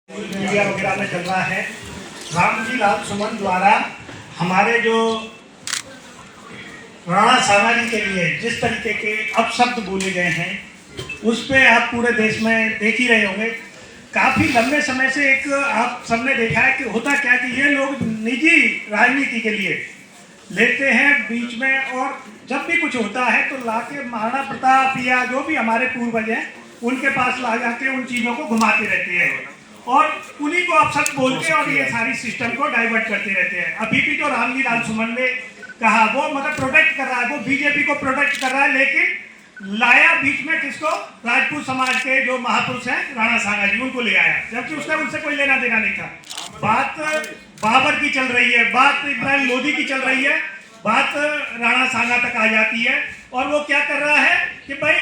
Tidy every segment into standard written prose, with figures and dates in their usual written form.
Media वगैरह में चल रहा है। रामजी लाल सुमन द्वारा हमारे जो राणा सांगा जी के लिए जिस तरीके के अपशब्द बोले गए हैं उस पे आप पूरे देश में देख ही रहे होंगे। काफी लंबे समय से एक आप सबने देखा है कि होता क्या कि ये लोग निजी राजनीति के लिए लेते हैं बीच में, और जब भी कुछ होता है तो लाके महाराणा प्रताप या जो भी हमारे पूर्वज हैं उनके पास ला जाके उन चीजों को घुमाते रहते हैं और उन्हीं को अपशब्द बोल के और ये सारी सिस्टम को डाइवर्ट करते रहते हैं। अभी भी जो रामजी लाल सुमन ने कहा वो मतलब प्रोटेक्ट कर रहा है, वो बीजेपी को प्रोटेक्ट कर रहा है, लेकिन लाया बीच में किसको? राजपूत समाज के जो महापुरुष हैं राणा सांगा जी, उनको ले आया, जबकि उसका उनसे कोई लेना देना नहीं था। बात बाबर की चल रही है, बात इब्राहिम लोधी की चल रही है, बात राणा सांगा तक आ जाती है। और वो क्या कर रहा है कि भाई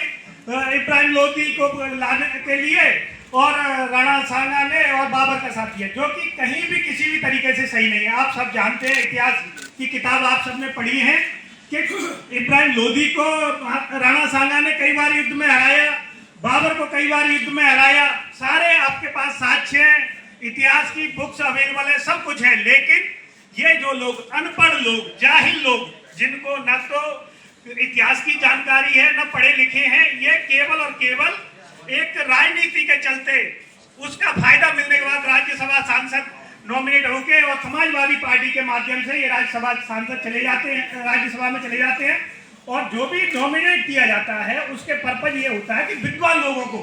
इब्राहिम लोधी को लाने के लिए और राणा सांगा ने और बाबर का साथ दिया, जो कि कहीं भी किसी भी तरीके से सही नहीं है। आप सब जानते हैं, इतिहास की किताब आप सबने पढ़ी है कि इब्राहिम लोधी को राणा सांगा ने कई बार युद्ध में हराया, बाबर को कई बार युद्ध में हराया। सारे आपके पास साक्ष्य हैं, इतिहास की बुक्स अवेलेबल है, सब कुछ है। लेकिन ये जो लोग अनपढ़ लोग, जाहिल लोग, जिनको न तो इतिहास की जानकारी है न पढ़े लिखे हैं, ये केवल और केवल एक राजनीति के चलते उसका फायदा मिलने के बाद राज्यसभा सांसद नॉमिनेट होके और समाजवादी पार्टी के माध्यम से ये राज्यसभा सांसद चले जाते हैं, राज्यसभा में चले जाते हैं। और जो भी नॉमिनेट किया जाता है उसके पर्पज ये होता है कि विद्वान लोगों को,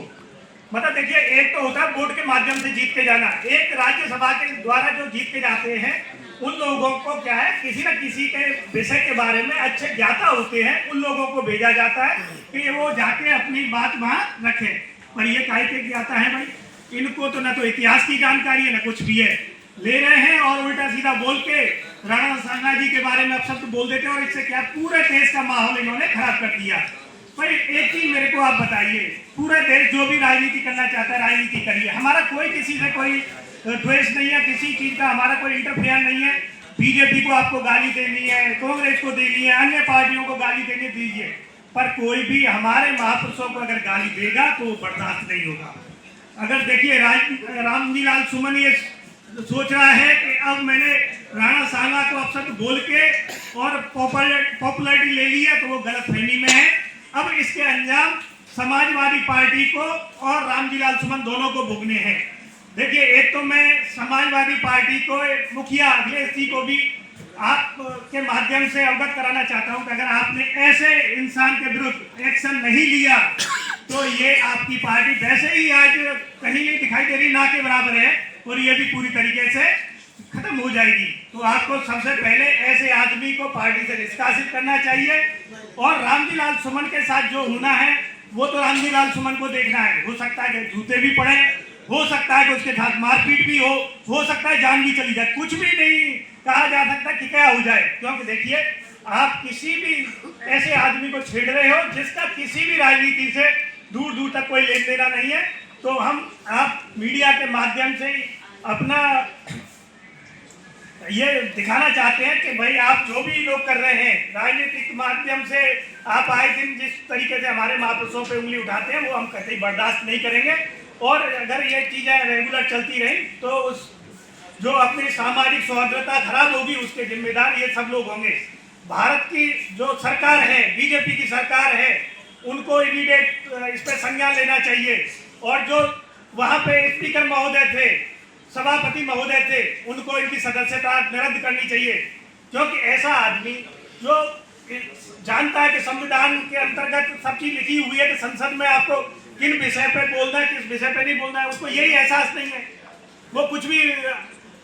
मतलब देखिए, एक तो होता है वोट के माध्यम से जीत के जाना, एक राज्यसभा के द्वारा जो जीत के जाते हैं उन लोगों को क्या है, किसी न किसी के विषय के बारे में अच्छे ज्ञाता होते हैं, उन लोगों को भेजा जाता है कि वो जाके अपनी बात वहां रखें। पर ये काहे के ज्ञाता है भाई, इनको तो ना तो इतिहास की जानकारी है ना कुछ भी है, ले रहे हैं और उल्टा सीधा बोल के राणा सांगा जी के बारे में अपशब्द बोल देते हैं। और इससे क्या पूरे देश का माहौल इन्होंने खराब कर दिया। भाई एक चीज मेरे को आप बताइए, पूरा देश जो भी राजनीति करना चाहता है राजनीति करिए, हमारा कोई किसी से कोई द्वेष नहीं है, किसी चीज का हमारा कोई इंटरफेयर नहीं है। बीजेपी को आपको गाली देनी है, कांग्रेस को देनी है, अन्य पार्टियों को गाली देने दीजिए, पर कोई भी हमारे महापुरुषों को अगर गाली देगा तो बर्दाश्त नहीं होगा। अगर देखिए रामजी लाल सुमन ये सोच रहा है कि अब मैंने राणा सांगा को अपशब्द बोल के और पॉपुलरिटी ले लिया, तो वो गलतफहमी में है। अब इसके अंजाम समाजवादी पार्टी को और रामजी लाल सुमन दोनों को भुगतने हैं। देखिए, एक तो मैं समाजवादी पार्टी को मुखिया अखिलेश जी को भी आप के माध्यम से अवगत कराना चाहता हूं कि अगर आपने ऐसे इंसान के विरुद्ध एक्शन नहीं लिया तो ये आपकी पार्टी वैसे ही आज कहीं नहीं दिखाई दे रही, ना के बराबर है, और ये भी पूरी तरीके से खत्म हो जाएगी। तो आपको सबसे पहले ऐसे आदमी को पार्टी से निष्कासित करना चाहिए। और रामजी लाल सुमन के साथ जो होना है वो तो रामजी लाल सुमन को देखना है। हो सकता है कि जूते भी पड़े, हो सकता है कि उसके साथ मारपीट भी हो सकता है जान भी चली जाए, कुछ भी नहीं कहा जा सकता कि क्या हो जाए। क्योंकि देखिए, आप किसी भी ऐसे आदमी को छेड़ रहे हो जिसका किसी भी राजनीति से दूर दूर तक कोई लेन देना नहीं है। तो आप मीडिया के माध्यम से अपना ये दिखाना चाहते हैं कि भाई आप जो भी लोग कर रहे हैं राजनीतिक माध्यम से, आप आए दिन जिस तरीके से हमारे महापुरुषों पे उंगली उठाते हैं वो हम कतई बर्दाश्त नहीं करेंगे। और अगर ये चीजें रेगुलर चलती रही तो उस जो अपनी सामाजिक सौहार्दता खराब होगी उसके जिम्मेदार ये सब लोग होंगे। भारत की जो सरकार है, बीजेपी की सरकार है, उनको इमीडिएट इस पर संज्ञान लेना चाहिए। और जो वहां पे स्पीकर महोदय थे, सभापति महोदय थे, उनको इनकी सदस्यता निरस्त करनी चाहिए। क्योंकि ऐसा आदमी जो जानता है कि संविधान के अंतर्गत सब चीज लिखी हुई है कि संसद में आपको किन विषय पे बोलना है, किस विषय पे नहीं बोलना है, उसको यही एहसास नहीं है। वो कुछ भी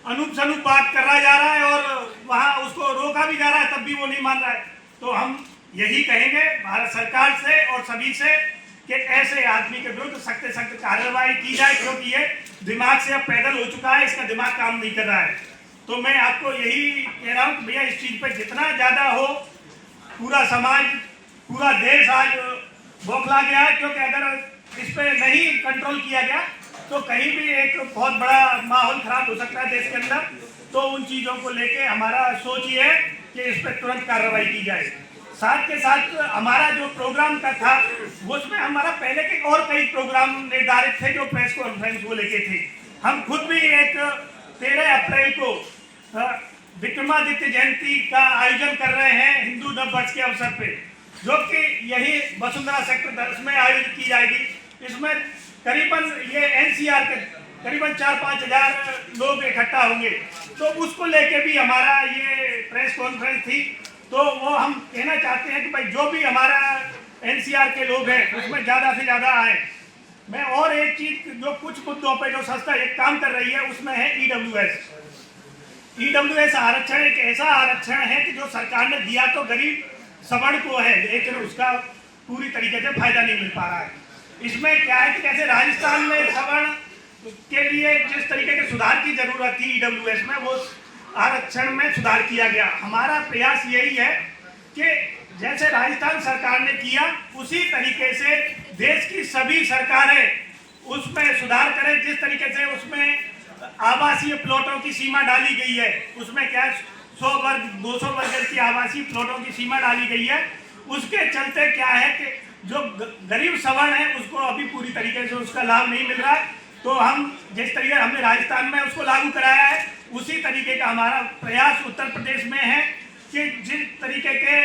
अनूप शनूप बात कर रहा जा रहा है और वहां उसको रोका भी जा रहा है, तब भी वो नहीं मान रहा है। तो हम यही कहेंगे भारत सरकार से और सभी से कि ऐसे आदमी के विरुद्ध सख्त सख्त कार्रवाई की जाए, क्योंकि ये दिमाग से अब पैदल हो चुका है, इसका दिमाग काम नहीं कर रहा है। तो मैं आपको यही कह रहा हूँ कि भैया इस चीज पर जितना ज्यादा हो, पूरा समाज, पूरा देश आज बौखला गया है। क्योंकि अगर इस पे नहीं कंट्रोल किया गया तो कहीं भी एक बहुत बड़ा माहौल खराब हो सकता है देश के अंदर। तो उन चीजों को लेके हमारा सोच ये है कि इस पर तुरंत कार्रवाई की जाए। साथ के साथ हमारा जो प्रोग्राम का था उसमें हमारा पहले के और कई प्रोग्राम निर्धारित थे जो प्रेस कॉन्फ्रेंस को लेके थे। हम खुद भी एक 13 अप्रैल को विक्रमादित्य जयंती का आयोजन कर रहे हैं हिंदू नववर्ष के अवसर पे, जो कि यही वसुंधरा सेक्टर 10 में आयोजित की जाएगी। इसमें करीबन ये एनसीआर के करीबन 4-5 हजार लोग इकट्ठा होंगे। तो उसको लेके भी हमारा ये प्रेस कॉन्फ्रेंस थी। तो वो हम कहना चाहते हैं कि भाई जो भी हमारा एनसीआर के लोग हैं उसमें ज़्यादा से ज़्यादा आए। मैं और एक चीज जो कुछ मुद्दों पे जो संस्था एक काम कर रही है उसमें है ईडब्ल्यूएस आरक्षण एक ऐसा आरक्षण है कि जो सरकार ने दिया तो गरीब सवर्ण को है, लेकिन उसका पूरी तरीके से फायदा नहीं मिल पा रहा है। इसमें क्या है कि जैसे राजस्थान में सवर्ण के लिए जिस तरीके के सुधार की जरूरत थी ईडब्ल्यूएस में, वो आरक्षण में सुधार किया गया। हमारा प्रयास यही है कि जैसे राजस्थान सरकार ने किया उसी तरीके से देश की सभी सरकारें उसमें सुधार करें। जिस तरीके से उसमें आवासीय प्लॉटों की सीमा डाली गई है, उसमें क्या 100 वर्ग 200 वर्ग की आवासीय प्लॉटों की सीमा डाली गई है, उसके चलते क्या है कि जो गरीब सवर्ण है उसको अभी पूरी तरीके से उसका लाभ नहीं मिल रहा है। तो हम जिस तरीके हमने राजस्थान में उसको लागू कराया है, उसी तरीके का हमारा प्रयास उत्तर प्रदेश में है कि जिस तरीके के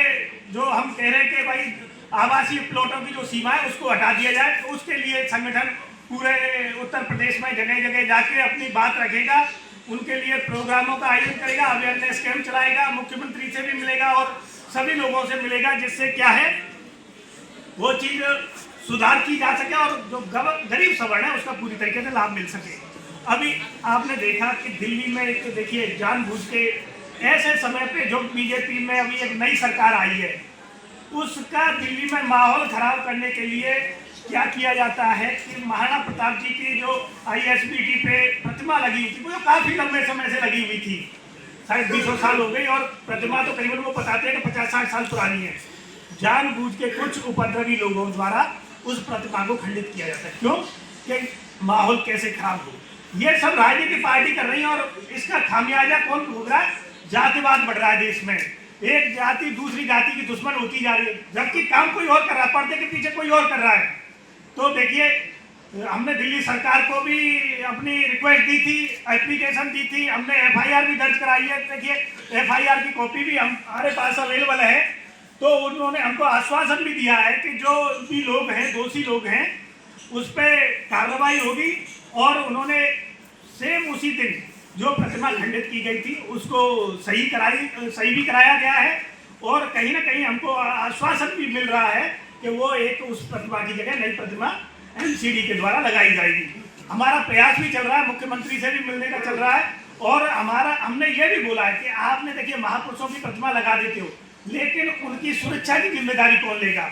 जो हम कह रहे हैं कि भाई आवासीय प्लॉटों की जो सीमा है उसको हटा दिया जाए। तो उसके लिए संगठन पूरे उत्तर प्रदेश में जगह जगह जाके अपनी बात रखेगा, उनके लिए प्रोग्रामों का आयोजन करेगा, अवेयरनेस कैंप चलाएगा, मुख्यमंत्री से भी मिलेगा और सभी लोगों से मिलेगा, जिससे क्या है वो चीज सुधार की जा सके और जो गरीब सवर्ण है उसका पूरी तरीके से लाभ मिल सके। अभी आपने देखा कि दिल्ली में एक देखिए जानबूझ के ऐसे समय पे जो बीजेपी में अभी एक नई सरकार आई है उसका दिल्ली में माहौल खराब करने के लिए क्या किया जाता है कि महाराणा प्रताप जी की जो ISBT पे प्रतिमा लगी हुई थी वो काफी लंबे समय से लगी हुई थी, शायद 200 साल हो गई, और प्रतिमा तो करीबन वो बताते हैं कि 50-60 साल पुरानी है। जानबूझ के कुछ उपद्रवी लोगों द्वारा उस प्रतिमा को खंडित किया जाता है। क्यों? कि माहौल कैसे खराब हो। ये सब राजनीतिक पार्टी कर रही है और इसका खामियाजा कौन भोग रहा है? जातिवाद बढ़ रहा है देश में। एक जाति दूसरी जाति की दुश्मन होती जा रही है, जबकि काम कोई और कर रहा है, पर्दे के पीछे कोई और कर रहा है। तो देखिए हमने दिल्ली सरकार को भी अपनी रिक्वेस्ट दी थी, एप्लीकेशन दी थी, हमने FIR भी दर्ज कराई है। देखिए FIR की कॉपी भी हमारे पास अवेलेबल है। तो उन्होंने हमको आश्वासन भी दिया है कि जो भी लोग हैं, दोषी लोग हैं, उस पर कार्रवाई होगी। और उन्होंने सेम उसी दिन जो प्रतिमा खंडित की गई थी उसको सही भी कराया गया है। और कहीं ना कहीं हमको आश्वासन भी मिल रहा है कि वो एक उस प्रतिमा की जगह नई प्रतिमा MCD के द्वारा लगाई जाएगी। हमारा प्रयास भी चल रहा है, मुख्यमंत्री से भी मिलने का चल रहा है। और हमने ये भी बोला है कि आपने देखिए महापुरुषों की प्रतिमा लगा देते हो, लेकिन उनकी सुरक्षा की जिम्मेदारी कौन लेगा?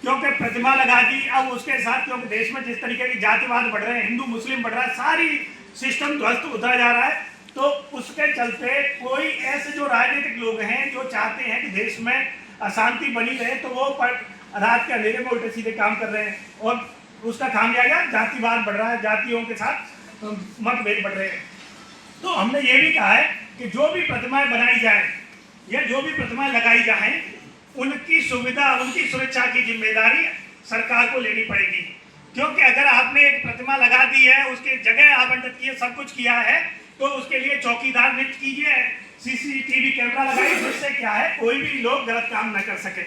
क्योंकि प्रतिमा लगा दी, अब उसके साथ क्योंकि देश में जिस तरीके की जातिवाद बढ़ रहे हैं, हिंदू मुस्लिम बढ़ रहा है, सारी सिस्टम ध्वस्त होता जा रहा है। तो उसके चलते कोई ऐसे जो राजनीतिक लोग हैं जो चाहते हैं कि देश में अशांति बनी रहे, तो वो रात के अंधेरे में उल्टे सीधे काम कर रहे हैं और उसका खामियाजा जातिवाद बढ़ रहा है, जातियों के साथ मतभेद बढ़ रहे हैं। तो हमने ये भी कहा है कि जो भी प्रतिमाएं बनाई जाए या जो भी प्रतिमाएं लगाई जाए, उनकी सुविधा, उनकी सुरक्षा की जिम्मेदारी सरकार को लेनी पड़ेगी। क्योंकि अगर आपने एक प्रतिमा लगा दी है, उसकी जगह आवंटित की है, सब कुछ किया है, तो उसके लिए चौकीदार नियुक्त कीजिए, CCTV कैमरा लगाइए, जिससे क्या है कोई भी लोग गलत काम न कर सके।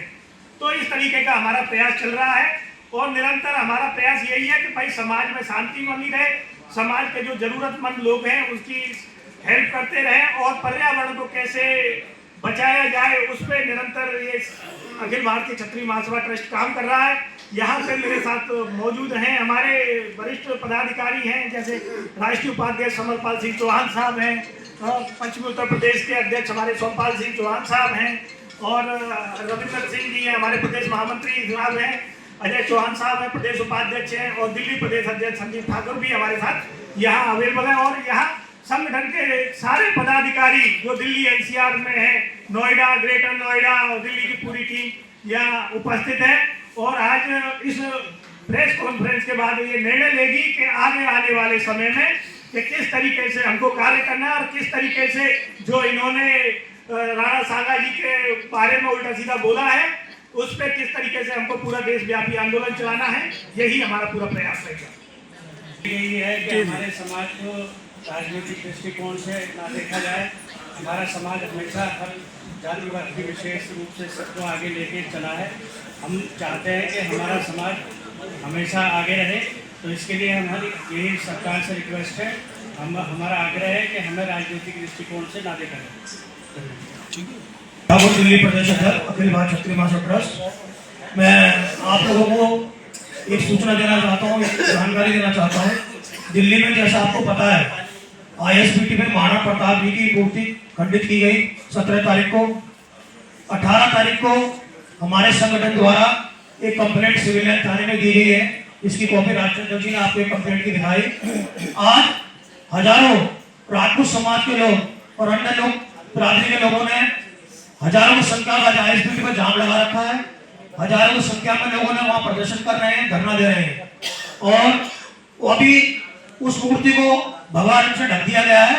तो इस तरीके का हमारा प्रयास चल रहा है और निरंतर हमारा प्रयास यही है कि भाई समाज में शांति बनी रहे, समाज के जो जरूरतमंद लोग हैं उसकी हेल्प करते रहें और पर्यावरण को कैसे बचाया जाए उस पर निरंतर ये अखिल भारतीय क्षत्रिय महासभा ट्रस्ट काम कर रहा है। यहाँ पे मेरे साथ मौजूद हैं हमारे वरिष्ठ पदाधिकारी हैं, जैसे राष्ट्रीय उपाध्यक्ष समरपाल सिंह चौहान साहब हैं, पश्चिमी उत्तर प्रदेश के अध्यक्ष हमारे सोमपाल सिंह चौहान साहब हैं, और रविंद्र सिंह जी हैं हमारे प्रदेश महामंत्री साहब हैं, अजय चौहान साहब हैं प्रदेश उपाध्यक्ष हैं, और दिल्ली प्रदेश अध्यक्ष संदीप ठाकुर भी हमारे साथ यहाँ अवेलेबल है। और यहाँ संगठन के सारे पदाधिकारी जो दिल्ली NCR में है, नोएडा, ग्रेटर नोएडा और दिल्ली की पूरी टीम यहाँ उपस्थित है। और आज इस प्रेस कॉन्फ्रेंस के बाद ये निर्णय लेगी कि आगे आने वाले समय में कि किस तरीके से हमको कार्य करना है और किस तरीके से जो इन्होंने राणा सांगा जी के बारे में उल्टा सीधा बोला है उस पर किस तरीके से हमको पूरा देशव्यापी आंदोलन चलाना है, यही हमारा पूरा प्रयास रहेगा। यही है कि हमारे समाज को राजनीतिक दृष्टिकोण से ना देखा जाए। हमारा समाज हमेशा हर जातिवाद की विशेष रूप से सबको आगे लेके चला है। हम चाहते हैं कि हमारा समाज हमेशा आगे रहे, तो इसके लिए हमारी यही सरकार से रिक्वेस्ट है, हमारा आग्रह है कि हमें राजनीतिक दृष्टिकोण से ना देखा जाए। दिल्ली प्रदेश अध्यक्ष अखिल भारतीय क्षत्रिय महासभा ट्रस्ट। मैं आप लोगों को एक सूचना देना चाहता हूँ, एक जानकारी देना चाहता हूँ। दिल्ली में जैसा आपको पता है, ISBT में महाराणा प्रताप जी की मूर्ति खंडित की गई 17 तारीख को। 18 तारीख को हमारे संगठन द्वारा एक कंप्लेंट सिविल लाइन थाने में दी गई है। इसकी कॉपी राजचंद्र जी ने आपको एक कंप्लेंट की दिखाई। आज हजारों राजपूत समाज के लोग और अन्य लोग बिरादरी के लोगों ने हजारों की संख्या में ISBT में जाम लगा रखा है। हजारों की संख्या में लोगों ने वहां प्रदर्शन कर रहे हैं, धरना दे रहे हैं, और अभी उस मूर्ति को भगवान से ढक दिया गया है।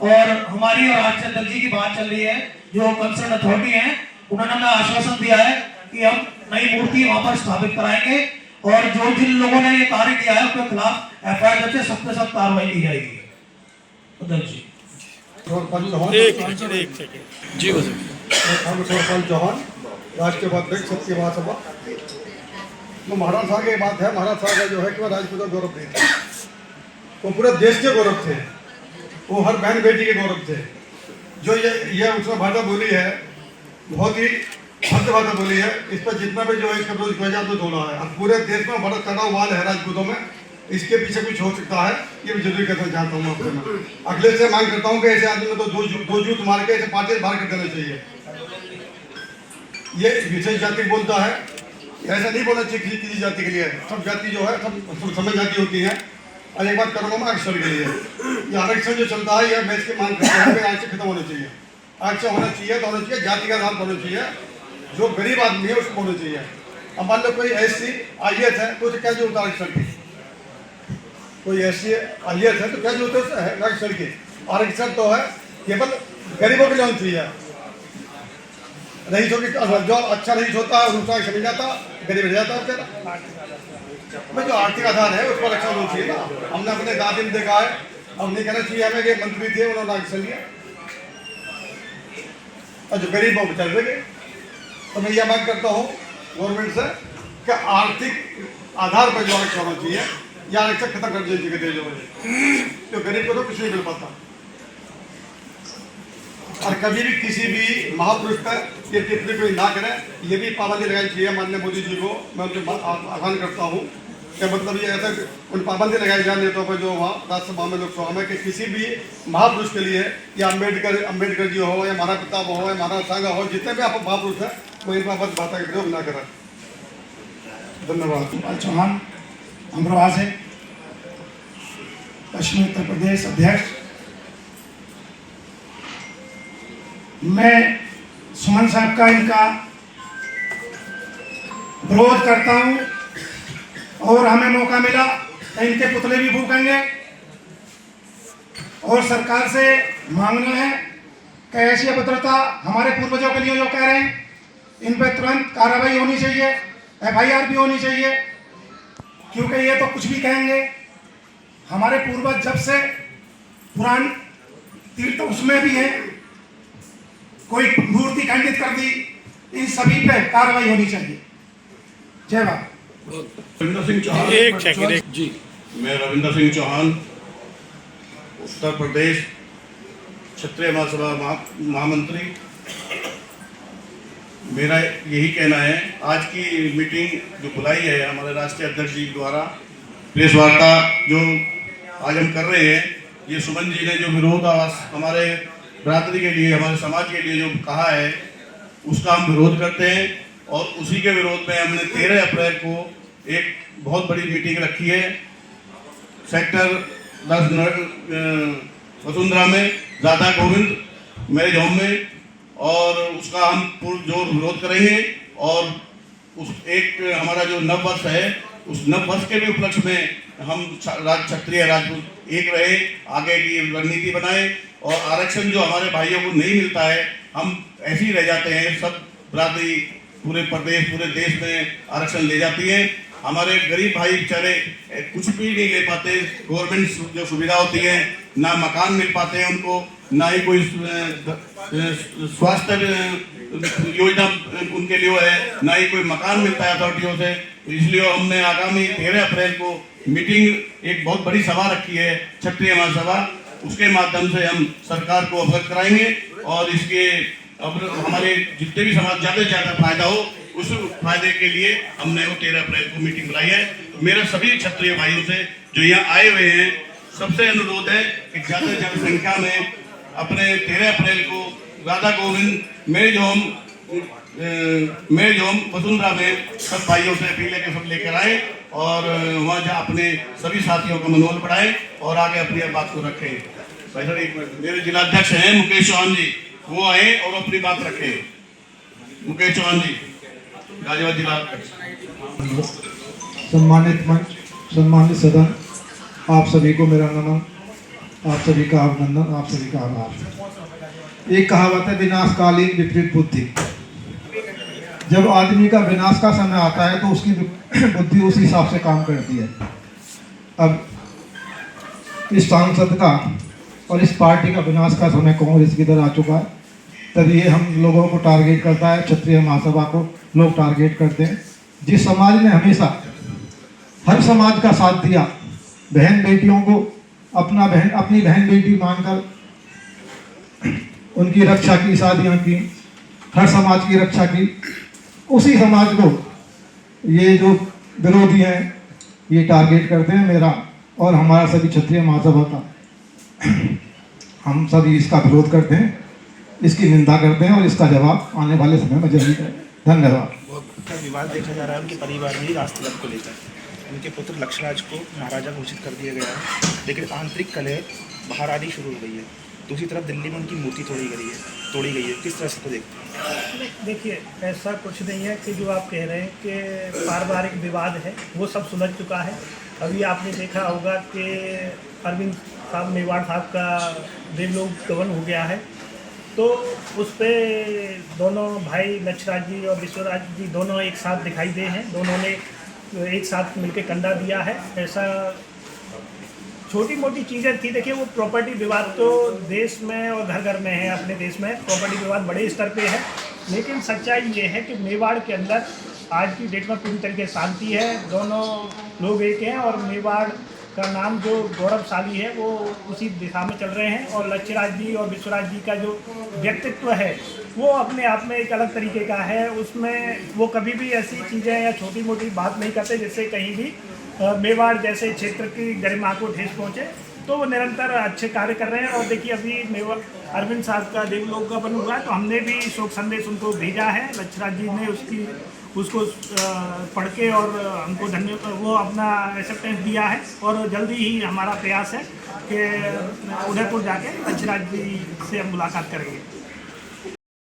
और हमारी और राजचंद्र जी की बात चल रही है, जो कंसर्न अथॉरिटी है, उन्होंने हमें आश्वासन दिया है कि हम नई मूर्ति वहां पर स्थापित कराएंगे, और जो जिन लोगों ने ये कार्य किया है उनके खिलाफ FIR दर्ज से सख्त से सख्त कार्रवाई की जाएगी। अध्यक्ष जी चौहान, राष्ट्रीय उपाध्यक्ष क्षत्रिय महासभा। तो महाराज साहब की बात है, महाराज साहब का जो है कि वह राजपूत का गौरव नहीं थे, वो पूरे देश के गौरव थे, वो हर बहन बेटी के गौरव थे। जो ये उसमें भाषा बोली है, बहुत ही भद्र भाषा बोली है। इस पर जितना भी जो है इसका विरोध किया जाए तो धोना है। अब पूरे देश में बड़ा तनाव वाल है राजपूतों में, इसके पीछे कुछ हो सकता है, ये भी जरूरी कहना चाहता हूँ आपसे। मैं अगले से मांग करता हूँ कि ऐसे आदमी में तो दो जूत मार के ऐसे पार्टी बाहर कर देना चाहिए। ये विशेष जाति बोलता है, ऐसा नहीं बोलना चाहिए किसी जाति के लिए। सब जाति जो है सब समय जाति होती है। और एक बात करूँगा मैं आरक्षण के लिए, ये आरक्षण जो चलता है, यह मैं इसकी मांग करता हूँ कि आरक्षण खत्म होना चाहिए। आरक्षण होना चाहिए तो होना चाहिए, जाति का आधार होना चाहिए। जो गरीब आदमी है उसको होना चाहिए। अब मान लो कोई SC IAS है तो उसे क्या जरूरत है आरक्षण की? कोई SC IAS है तो क्या जरूरत है आरक्षण की? आरक्षण तो है केवल गरीबों के लिए होना चाहिए। रईसों की जो अच्छा रईस होता है उसका समझ जाता, गरीब रह जाता है। मैं जो आर्थिक आधार है उसको रक्षा होना चाहिए ना। हमने अपने दादी में देखा है, अब नहीं कहना चाहिए हमें कि मंत्री थे उन्होंने आरक्षण लिया, और जो गरीब वो चल रहे। तो मैं यह मांग करता हूँ गवर्नमेंट से कि आर्थिक आधार पर जो आरक्षण होना चाहिए, या आरक्षण खत्म कर दीजिए जो गरीब को तो कुछ नहीं मिल पाता। और कभी भी किसी भी महापुरुष पर ये टिप्पणी कोई ना करें, ये भी पाबंदी लगानी चाहिए। माननीय मोदी जी को मैं उनसे आह्वान करता हूँ कि मतलब ये ऐसा उन पाबंदी लगाई जाए नेताओं पर जो वहाँ राज्यसभा में लोकसभा में, कि किसी भी महापुरुष के लिए, या अम्बेडकर जी हो, या महाराणा प्रताप हो, या महाराणा सांगा हो, जितने भी आप महापुरुष हैं, वो इन बाबत बात का प्रयोग ना करें। धन्यवाद। चौहान अमरोहा से, पश्चिमी उत्तर प्रदेश अध्यक्ष। मैं सुमन साहब का इनका विरोध करता हूं, और हमें मौका मिला तो इनके पुतले भी फूकेंगे, और सरकार से मांगना है कि ऐसी अभद्रता हमारे पूर्वजों के लिए जो कह रहे हैं, इन पर तुरंत कार्रवाई होनी चाहिए, FIR भी होनी चाहिए, क्योंकि ये तो कुछ भी कहेंगे। हमारे पूर्वज जब से पुराण तीर्थ उसमें भी है, कोई मूर्ति खंडित कर दी, इन सभी पे कार्रवाई होनी चाहिए। जय भारत। रविंद्र सिंह चौहान जी। मैं रविंद्र सिंह चौहान, उत्तर प्रदेश क्षत्रिय महासभा महामंत्री। मेरा यही कहना है, आज की मीटिंग जो बुलाई है हमारे राष्ट्रीय अध्यक्ष जी द्वारा, प्रेस वार्ता जो आज हम कर रहे हैं, ये सुमन जी ने जो विरोध आवाज हमारे बिरादरी के लिए, हमारे समाज के लिए जो कहा है, उसका हम विरोध करते हैं। और उसी के विरोध में हमने 13 अप्रैल को एक बहुत बड़ी मीटिंग रखी है सेक्टर 10 वसुंधरा में, राधा गोविंद मैरिज होम में, और उसका हम पुरजोर विरोध करेंगे। और उस एक हमारा जो नववर्ष है, उस नववर्ष के भी उपलक्ष्य में हम क्षत्रिय राजपूत एक रहे, आगे की रणनीति बनाए। और आरक्षण जो हमारे भाइयों को नहीं मिलता है, हम ऐसे ही रह जाते हैं। सब बिरादरी पूरे प्रदेश, पूरे देश में आरक्षण ले जाती है। हमारे गरीब भाई बेचारे कुछ भी नहीं ले पाते। गवर्नमेंट जो सुविधा होती है, ना मकान मिल पाते हैं उनको, ना ही कोई स्वास्थ्य योजना उनके लिए है, ना ही कोई मकान मिलता है अथॉरिटियों से। तो इसलिए हमने आगामी 13 अप्रैल को मीटिंग एक बहुत बड़ी सभा रखी है, क्षत्रिय महासभा। उसके माध्यम से हम सरकार को अवगत कराएंगे और इसके अब हमारे जितने भी समाज ज़्यादा से ज़्यादा फायदा हो, उस फायदे के लिए हमने वो 13 अप्रैल को मीटिंग बुलाई है। तो मेरा सभी क्षत्रिय भाइयों से जो यहाँ आए हुए हैं, सबसे अनुरोध है कि ज़्यादा से ज़्यादा संख्या में अपने 13 अप्रैल को राधा गोविंद मेरे जोम वसुंधरा में सब भाइयों से अपील है कि सब लेकर आए और वहाँ जा अपने सभी साथियों का मनोबल बढ़ाएं और आगे अपनी बात को रखें। भाई साहब एक मिनट, मेरे जिलाध्यक्ष हैं मुकेश चौहान जी, वो आए और अपनी बात रखें। मुकेश चौहान जी, गाजियाबाद जिला। सम्मानित मंच, सम्मानित सदन, आप सभी को मेरा नमन, आप सभी का अभिनंदन, आप सभी का आभार। एक कहावत है, विनाशकालीन विपरीत बुद्धि। जब आदमी का विनाश का समय आता है तो उसकी बुद्धि उसी हिसाब से काम करती है। अब इस सांसद का और इस पार्टी का विनाश का समय कांग्रेस की तरह आ चुका है, तभी ये हम लोगों को टारगेट करता है, क्षत्रिय महासभा को लोग टारगेट करते हैं। जिस समाज ने हमेशा हर समाज का साथ दिया, बहन बेटियों को अपनी बहन बेटी मानकर उनकी रक्षा की, शादियाँ की, हर समाज की रक्षा की, उसी समाज को ये जो विरोधी हैं ये टारगेट करते हैं। मेरा और हमारा सभी क्षत्रिय महासभा का हम सभी इसका विरोध करते हैं, इसकी निंदा करते हैं और इसका जवाब आने वाले समय में जल्दी करें। धन्यवाद। का विवाद देखा जा रहा है उनके परिवार में ही राजतिलक को लेकर। उनके पुत्र लक्ष्मणराज को महाराजा घोषित कर दिया गया है, लेकिन आंतरिक कलह बाहर आनी शुरू हो गई है। दूसरी तरफ दिल्ली में उनकी मूर्ति तोड़ी गई है। किस तरह से को देखते हैं? देखिए, ऐसा कुछ नहीं है कि जो आप कह रहे हैं कि पारिवारिक विवाद है वो सब सुलझ चुका है। अभी आपने देखा होगा कि अरविंद साहब, मेवाड़ साहब का देवलोक गबन हो गया है, तो उस पर दोनों भाई लक्ष्मणराज जी और विश्वराज जी दोनों एक साथ दिखाई दे हैं। दोनों ने एक साथ मिलकर कंधा दिया है। ऐसा छोटी मोटी चीज़ें थी। देखिए, वो प्रॉपर्टी विवाद तो देश में और घर घर में है। अपने देश में प्रॉपर्टी विवाद बड़े स्तर पे है, लेकिन सच्चाई ये है कि मेवाड़ के अंदर आज की डेट में पूरी तरीके से शांति है। दोनों लोग एक हैं और मेवाड़ का नाम जो गौरवशाली है वो उसी दिशा में चल रहे हैं। और लक्ष्मणराज जी और विश्वराज जी का जो व्यक्तित्व है वो अपने आप में एक अलग तरीके का है। उसमें वो कभी भी ऐसी चीज़ें या छोटी मोटी बात नहीं करते जिससे कहीं भी मेवाड़ जैसे क्षेत्र की गरिमा को ठेस पहुँचे। तो वो निरंतर अच्छे कार्य कर रहे हैं। और देखिए, अभी मेवाड़ अरविंद साहब का देवलोक का बन हुआ है, तो हमने भी शोक संदेश उनको भेजा है। लक्ष्मणराज जी ने उसको पढ़ के और हमको वो अपना एक्सेप्टेंस दिया है। और जल्दी ही हमारा प्रयास है कि उदयपुर जाके लक्ष्मणराज जी से हम मुलाकात करेंगे।